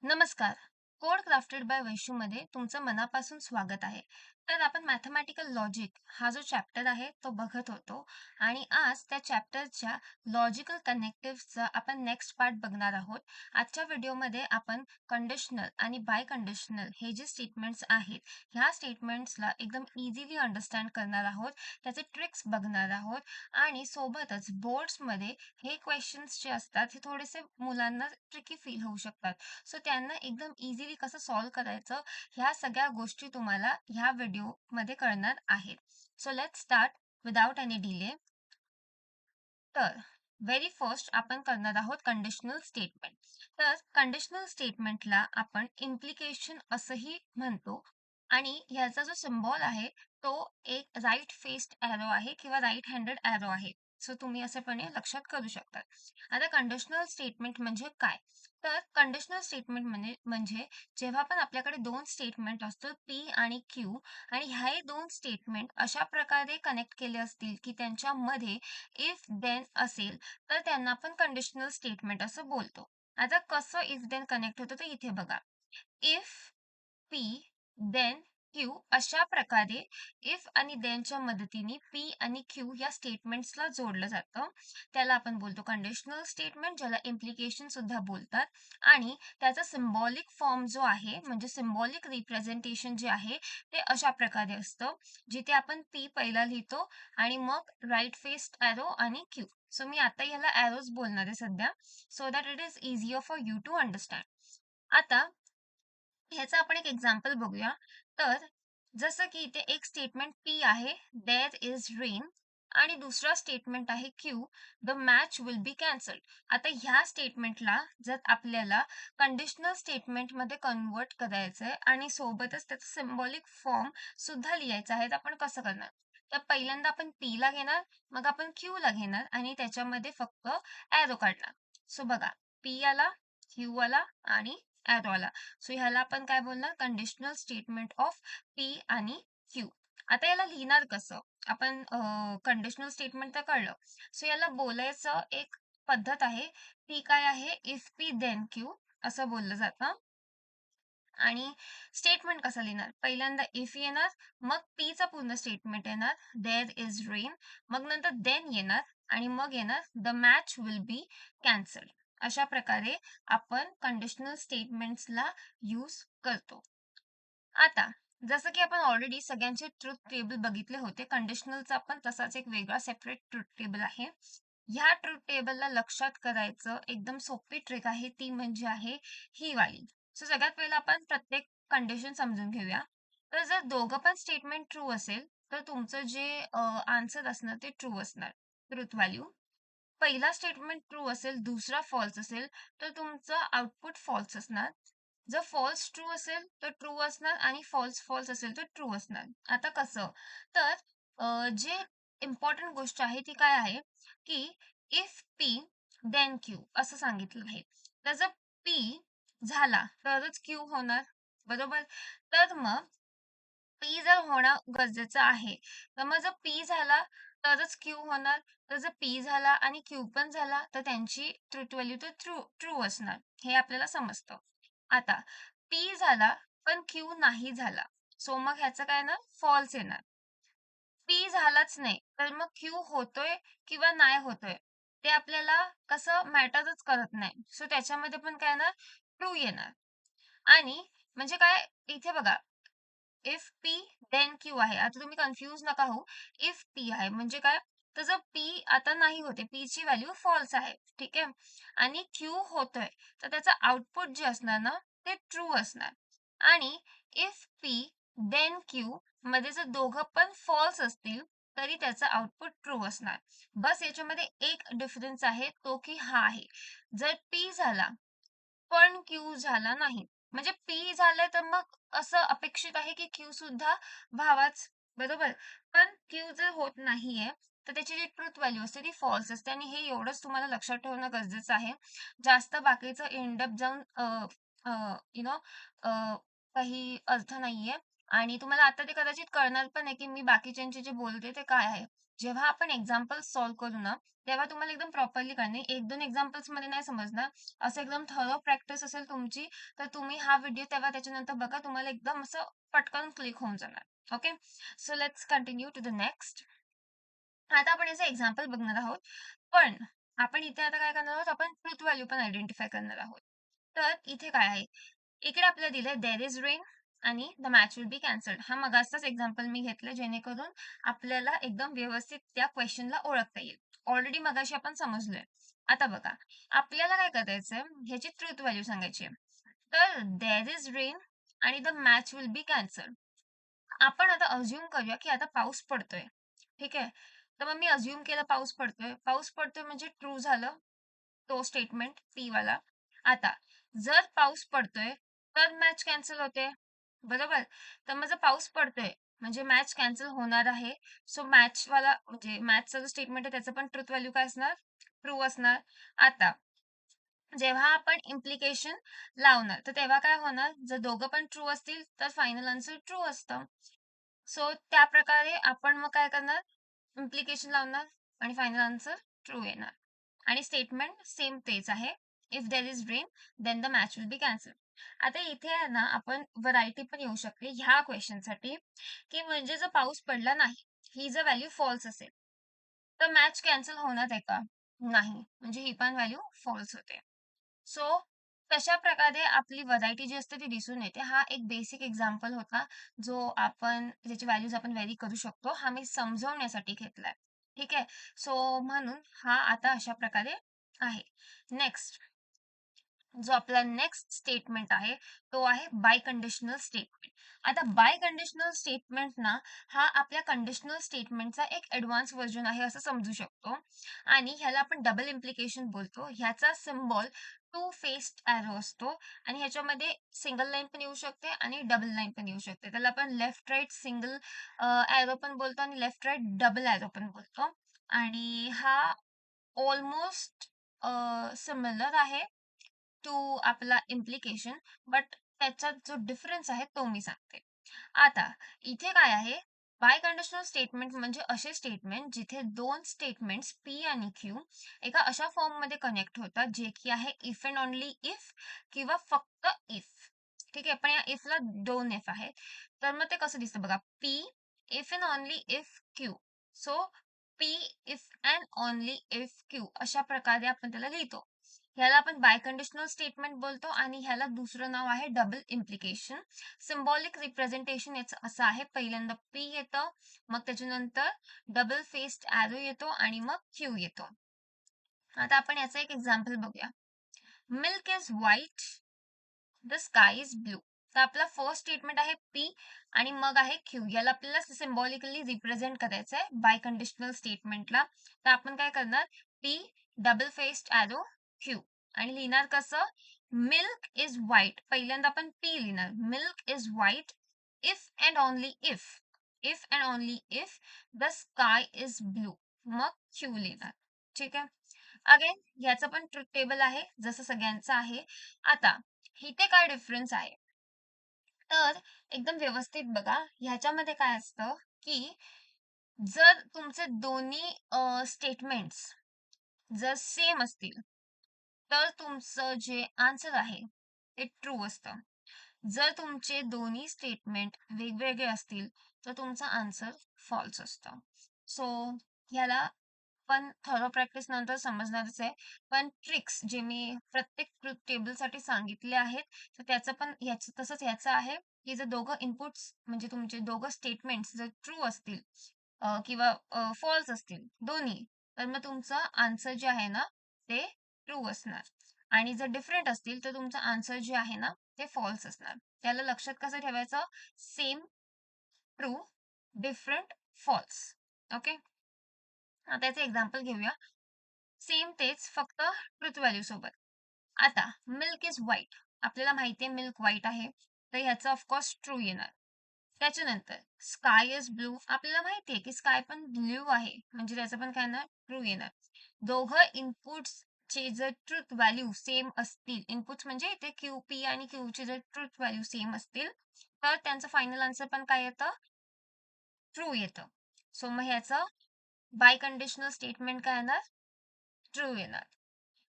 नमस्कार. Code crafted bye वैशूमध्ये तुमचं मनापासून स्वागत आहे. तर आपण मॅथमॅटिकल लॉजिक हा जो चॅप्टर आहे तो बघत होतो आणि आज त्या चॅप्टरच्या लॉजिकल कनेक्टिव्हचा आपण नेक्स्ट पार्ट बघणार आहोत. आजच्या व्हिडिओमध्ये आपण कंडिशनल आणि बाय कंडिशनल हे जे स्टेटमेंट्स आहेत, ह्या स्टेटमेंट्सला एकदम इझिली अंडरस्टँड करणार आहोत. त्याचे ट्रिक्स बघणार आहोत आणि सोबतच बोर्ड्समध्ये हे क्वेश्चन्स जे असतात हे थोडेसे मुलांना ट्रिकी फील होऊ शकतात. सो त्यांना एकदम इझिली कसं सॉल्व्ह करायचं ह्या सगळ्या गोष्टी तुम्हाला ह्या व्हिडिओमध्ये कळणार आहेत. So let's start without any delay. तर व्हेरी फर्स्ट आपण करणार आहोत कंडिशनल स्टेटमेंट. तर कंडिशनल स्टेटमेंटला आपण इम्प्लिकेशन असंही म्हणतो आणि ह्याचा जो सिम्बॉल आहे तो एक राईट फेस्ड एरो आहे किंवा राईट हँडेड एरो आहे. सो तुम्ही असेपणे लक्षात करू शकता. आता कंडिशनल स्टेटमेंट म्हणजे काय? तर कंडिशनल स्टेटमेंट म्हणजे म्हणजे जेव्हा पण आपल्याकडे दोन स्टेटमेंट असतात पी आणि क्यू आणि हे दोन स्टेटमेंट अशा प्रकारे कनेक्ट केले असतील की त्यांच्यामध्ये इफ देन असेल तर त्यांना आपण कंडिशनल स्टेटमेंट असं बोलतो. आता कसं इफ देन कनेक्ट होतं ते इथे बघा. इफ पी देन क्यू अशा प्रकारे इफ आणि देनच्या मदतीने पी आणि क्यू या स्टेटमेंट्सला जोडलं जातं. त्याला आपण बोलतो कंडिशनल स्टेटमेंट, ज्याला इम्प्लिकेशन सुद्धा बोलतात. आणि त्याचा सिम्बॉलिक फॉर्म जो आहे म्हणजे सिम्बॉलिक रिप्रेझेंटेशन जे आहे ते अशा प्रकारे असतं, जिथे आपण पी पहिला लिहितो आणि मग राईट फेस्ड एरो आणि क्यू. सो मी आता ह्याला एरोज बोलणार आहे सध्या, so that it is easier for you to understand. आता ह्याचा आपण एक एक्झाम्पल बघूया. तर जसं की इथे एक स्टेटमेंट पी आहे, देअर इज रेन, आणि दुसरा स्टेटमेंट आहे Q, the match will B cancelled. आता ह्या स्टेटमेंटला जर आपल्याला कंडिशनल स्टेटमेंटमध्ये कन्वर्ट करायचं आहे आणि सोबतच त्याचा सिम्बॉलिक फॉर्म सुद्धा लिहायचा आहे, तर आपण कसं करणार? तर पहिल्यांदा आपण पी ला घेणार, मग आपण क्यू ला घेणार आणि त्याच्यामध्ये फक्त एरो काढणार. सो बघा, पी आला, क्यू आला आणि एरो आला. सो ह्याला आपण काय बोलणार? कंडिशनल स्टेटमेंट ऑफ पी आणि क्यू. आता याला लिहिणार कसं? आपण कंडिशनल स्टेटमेंट तर कळलं. सो याला बोलायचं एक पद्धत आहे. ती काय आहे? इफ पी देन क्यू असं बोललं जातं. आणि स्टेटमेंट कसं लिहिणार? पहिल्यांदा इफ येणार, मग पीचा पूर्ण स्टेटमेंट येणार, देअर इज रेन, मग नंतर देन येणार आणि मग येणार the match will B cancelled. अशा प्रकारे आपण कंडिशनल स्टेटमेंट्सला यूज करतो. आता जसं की आपण ऑलरेडी सगळ्यांचे ट्रुथ टेबल बघितले होते, कंडिशनलचा पण तसाच एक वेगळा सेपरेट ट्रुथ टेबल आहे. ह्या ट्रुथ टेबलला लक्षात करायचं एकदम सोपी ट्रिक आहे, ती म्हणजे आहे ही वाली. सो सगळ्यात पहिलं आपण प्रत्येक कंडिशन समजून घेऊया. तर जर दोघं पण स्टेटमेंट ट्रू असेल तर तुमचं जे आन्सर असणार ते ट्रू असणार, ट्रुथ व्हॅल्यू. पहिला स्टेटमेंट ट्रू असेल, दुसरा फॉल्स असेल, तर तुमचं आउटपुट फॉल्स असणार. जर फॉल्स ट्रू असेल तर ट्रू असणार आणि फॉल्स फॉल्स असेल तर ट्रू असणार. आता कसं? तर जे इम्पॉर्टंट गोष्ट आहे ती काय आहे, की इफ पी देन क्यू असं सांगितलं आहे. तर जर पी झाला तरच क्यू होणार, बरोबर? तर मग पी जर होणं गरजेचं आहे, तर मग जर पी झाला तरच क्यू होणार. तर जर पी झाला आणि क्यू पण झाला तर त्यांची ट्रुथ व्हॅल्यू तर ट्रू ट्रू असणार. हे आपल्याला समजतं. आता पी झाला पण क्यू नाही झाला. सो मग ह्याचं काय येणार? फॉल्स येणार. पी झालाच नाही, तर मग क्यू होतोय किंवा नाही होतोय, ते आपल्याला कसं मॅटरच करत नाही. सो त्याच्यामध्ये पण काय येणार? ट्रू येणार. आणि म्हणजे काय इथे बघा, इफ पी देन क्यू आहे. आता तुम्ही कन्फ्यूज नका होऊ. इफ पी आहे म्हणजे काय? तर जर पी आता नाही होते, पी ची व्हॅल्यू फॉल्स आहे. ठीक आहे. आणि क्यू होतोय, तर त्याचं आउटपुट जे असणार ना, ते ट्रू असणार. आणि इफ पी देन क्यू मध्ये जर दोघं पण फॉल्स असतील, तरी त्याचं आउटपुट ट्रू असणार. बस याच्यामध्ये एक डिफरन्स आहे, तो की हा आहे. जर पी झाला पण क्यू झाला नाही. म्हणजे पी झालंय तर मग असं अपेक्षित आहे की क्यू सुद्धा व्हावाच, बरोबर? पण क्यू जर होत नाहीये, तर त्याची जी ट्रुथ व्हॅल्यू असते ती फॉल्स असते आणि हे एवढंच तुम्हाला लक्षात ठेवणं गरजेचं आहे. जास्त बाकीचं इन डेप्थ जाऊन यू नो काही अर्थ नाहीये आणि तुम्हाला आता ते कदाचित कळणार पण आहे की मी बाकीच्यांचे जे बोलते ते काय आहे. जेव्हा आपण एक्झाम्पल सॉल्व्ह करू ना, तेव्हा तुम्हाला एकदम प्रॉपरली कळणार. 1-2 एक्झाम्पल्समध्ये नाही समजणार. असं एकदम थरो प्रॅक्टिस असेल तुमची, तर तुम्ही हा व्हिडिओ तेव्हा त्याच्यानंतर बघा. तुम्हाला एकदम असं पटकन क्लिक होऊन जाणार. Okay. So let's continue to the next. आता आपण याचं एक्झाम्पल बघणार आहोत. पण आपण इथे आता काय करणार आहोत, आपण ट्रुथ व्हॅल्यू पण आयडेंटिफाय करणार आहोत. तर इथे काय आहे, इकडे आपल्याला दिलंय देअर इज रेन आणि the match will B cancelled. हा मगाचाच एक्झाम्पल मी घेतलं जेणेकरून आपल्याला एकदम व्यवस्थित त्या क्वेश्चनला ओळखता येईल. ऑलरेडी मगाशी आपण समजलोय. आता बघा, आपल्याला काय करायचंय, ह्याची ट्रुथ व्हॅल्यू सांगायची आहे. तर देअर इज रेन आणि the match will B cancelled. आपण आता अझ्युम करूया, की आता पाऊस पडतोय. ठीक आहे. तर मग मी अझ्युम केलं पाऊस पडतोय. पाऊस पडतोय म्हणजे ट्रू झालं तो स्टेटमेंट पी वाला. आता जर पाऊस पडतोय, तर मॅच कॅन्सल होते. बरोबर? तर मग जर पाऊस पडतोय, म्हणजे मॅच कॅन्सल होणार आहे. सो मॅचवाला म्हणजे मॅचचा जो स्टेटमेंट आहे त्याचं पण ट्रुथ व्हॅल्यू काय असणार? ट्रू असणार. आता जेव्हा आपण इम्प्लिकेशन लावणार, तर तेव्हा काय होणार? जर दोघं पण ट्रू असतील, तर फायनल आन्सर ट्रू असतं. सो त्याप्रकारे आपण मग काय करणार? इम्प्लिकेशन लावणार आणि फायनल आन्सर ट्रू येणार. आणि स्टेटमेंट सेम तेच आहे. If there is rain, then the match will be cancel. आता इथे आहे ना, आपण व्हरायटी पण येऊ शकते ह्या क्वेश्चनसाठी, की म्हणजे जर पाऊस पडला नाही, ही जर व्हॅल्यू फॉल्स असेल, तर मॅच कॅन्सल होणार आहे का? नाही. म्हणजे ही पण व्हॅल्यू फॉल्स होते. सो तशा प्रकारे आपली व्हरायटी जी असते ती दिसून येते. हा एक बेसिक एक्झाम्पल होता, जो आपण ज्याची व्हॅल्यूज आपण व्हेरी करू शकतो. हा मी समजवण्यासाठी घेतलाय. ठीक आहे. सो म्हणून हा आता अशा प्रकारे आहे. नेक्स्ट जो आपला नेक्स्ट स्टेटमेंट आहे, तो आहे बाय कंडिशनल स्टेटमेंट. आता बाय कंडिशनल स्टेटमेंट ना, हा आपल्या कंडिशनल स्टेटमेंटचा एक एडव्हान्स व्हर्जन आहे असं समजू शकतो आणि ह्याला आपण डबल इम्प्लिकेशन बोलतो. ह्याचा सिम्बॉल टू फेस्ड एरो असतो आणि ह्याच्यामध्ये सिंगल लाईन पण येऊ शकते आणि डबल लाईन पण येऊ शकते. त्याला आपण लेफ्ट राईट सिंगल एरो पण बोलतो आणि लेफ्ट राईट डबल एरो पण बोलतो आणि हा ऑलमोस्ट सिमिलर आहे टू आपला इम्प्लिकेशन, बट त्याच्यात जो डिफरन्स आहे तो मी सांगते. आता इथे काय आहे, बाय कंडिशनल स्टेटमेंट म्हणजे असे स्टेटमेंट जिथे दोन स्टेटमेंट्स पी आणि क्यू एका अशा फॉर्ममध्ये कनेक्ट होतात जे की आहे इफ अँड ओनली इफ किंवा फक्त इफ. ठीक आहे, पण या इफला दोन इफ आहेत. तर मग ते कसं दिसतं बघा, P if and only if Q. So P if and only if Q अशा प्रकारे आपण त्याला लिहितो. ह्याला आपण बाय कंडिशनल स्टेटमेंट बोलतो आणि ह्याला दुसरं नाव आहे डबल इम्प्लिकेशन. सिम्बॉलिक रिप्रेझेंटेशन याचं असं आहे, पहिल्यांदा पी येतं, मग त्याच्यानंतर डबल फेस्ड एरो येतो आणि मग क्यू येतो. आता आपण याचं एक एक्झाम्पल बघूया. Milk is white, the sky is blue. तर आपला फर्स्ट स्टेटमेंट आहे पी आणि मग आहे क्यू. याला आपल्याला सिम्बॉलिकली रिप्रेझेंट करायचं आहे बाय कंडिशनल स्टेटमेंटला. तर आपण काय करणार, P double faced arrow Q आणि लिहिणार कसं, मिल्क इज व्हाईट. पहिल्यांदा आपण पी लिहिणार, milk is white if and only if, if and only if the sky is blue. मग क्यू लिहिणार. ठीक आहे. अगेन ह्याचं पण ट्रुथ टेबल आहे जसं सगळ्यांचं आहे. आता इथे काय डिफरन्स आहे, तर एकदम व्यवस्थित बघा. ह्याच्यामध्ये काय असतं, की जर तुमचे दोन्ही स्टेटमेंट्स जर सेम असतील, तर तुमचं जे आन्सर आहे ते ट्रू असतं. जर तुमचे दोन्ही स्टेटमेंट वेगवेगळे असतील, तर तुमचा आन्सर फॉल्स असतं. सो ह्याला पण थरो प्रॅक्टिस नंतर समजणारच आहे. पण ट्रिक्स जे मी प्रत्येक ट्रुथ टेबलसाठी सांगितले आहेत, तर त्याचं पण ह्याचं तसंच ह्याचं आहे, की जर दोघं इनपुट्स म्हणजे तुमचे दोघं स्टेटमेंट्स जर ट्रू असतील किंवा फॉल्स असतील दोन्ही, तर मग तुमचं आन्सर जे आहे ना, ते ट्रू असणार आणि जर डिफरंट असतील, तर तुमचं आन्सर जे आहे ना, ते फॉल्स असणार. त्याला लक्षात कसं ठेवायचं? Same, true, different, false. Okay. आता याचं एक्झाम्पल घेऊया. सेम तेच फक्त ट्रुथ व्हॅल्यू सोबत. आता मिल्क इज व्हाईट. आपल्याला माहिती आहे मिल्क व्हाईट आहे. तर ह्याचं ऑफकोर्स ट्रू येणार. त्याच्यानंतर स्काय इज ब्लू. आपल्याला माहिती आहे की स्काय पण ब्लू आहे. म्हणजे त्याचं पण काय येणार? ट्रू येणार. दोघं इनपुट्सचे जर ट्रुथ व्हॅल्यू सेम असतील, इनपुट्स म्हणजे इथे क्यू, पी आणि क्यूचे जर ट्रुथ व्हॅल्यू सेम असतील, तर त्यांचं फायनल आन्सर पण काय येतं? ट्रू येतं. सो मग ह्याचं बाय कंडिशनल स्टेटमेंट काय येणार? ट्रू येणार.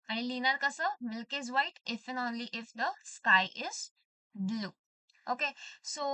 आणि लिहिणार कसं? Milk is white if and only if the sky is blue. Okay. So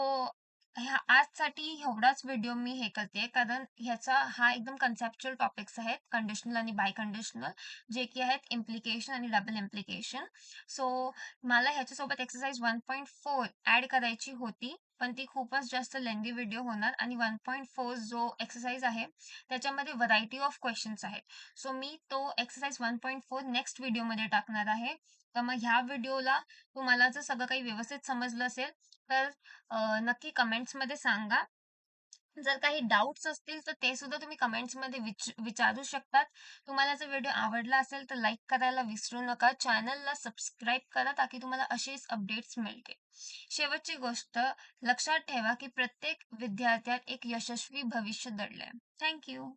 आजसाठी एवढाच व्हिडिओ मी हे करते कारण ह्याचा हा एकदम कन्सेप्च्युअल टॉपिक्स आहेत कंडिशनल आणि बाय कंडिशनल, जे की आहेत इम्प्लिकेशन आणि डबल इम्प्लिकेशन. सो मला ह्याच्यासोबत एक्सरसाइज 1.4 ऍड करायची होती, पण ती खूपच जास्त लेंदी व्हिडिओ होणार आणि 1.4 जो एक्सरसाइज आहे त्याच्यामध्ये व्हरायटी ऑफ क्वेश्चन्स आहेत. सो मी तो एक्सरसाइज 1.4 नेक्स्ट व्हिडिओमध्ये टाकणार आहे. तर मग ह्या व्हिडिओला तुम्हाला जर सगळं काही व्यवस्थित समजलं असेल तर नक्की कमेंट्समध्ये सांगा. जर काही डाउट्स असतील तर ते सुद्धा तुम्ही कमेंट्समध्ये विचारू शकतात. तुम्हाला जर व्हिडिओ आवडला असेल तर लाईक करायला विसरू नका. चॅनलला सबस्क्राईब करा ताकी तुम्हाला असेच अपडेट्स मिळतील. शेवटची गोष्ट लक्षात ठेवा की प्रत्येक विद्यार्थ्यात एक यशस्वी भविष्य दडलंय. Thank you.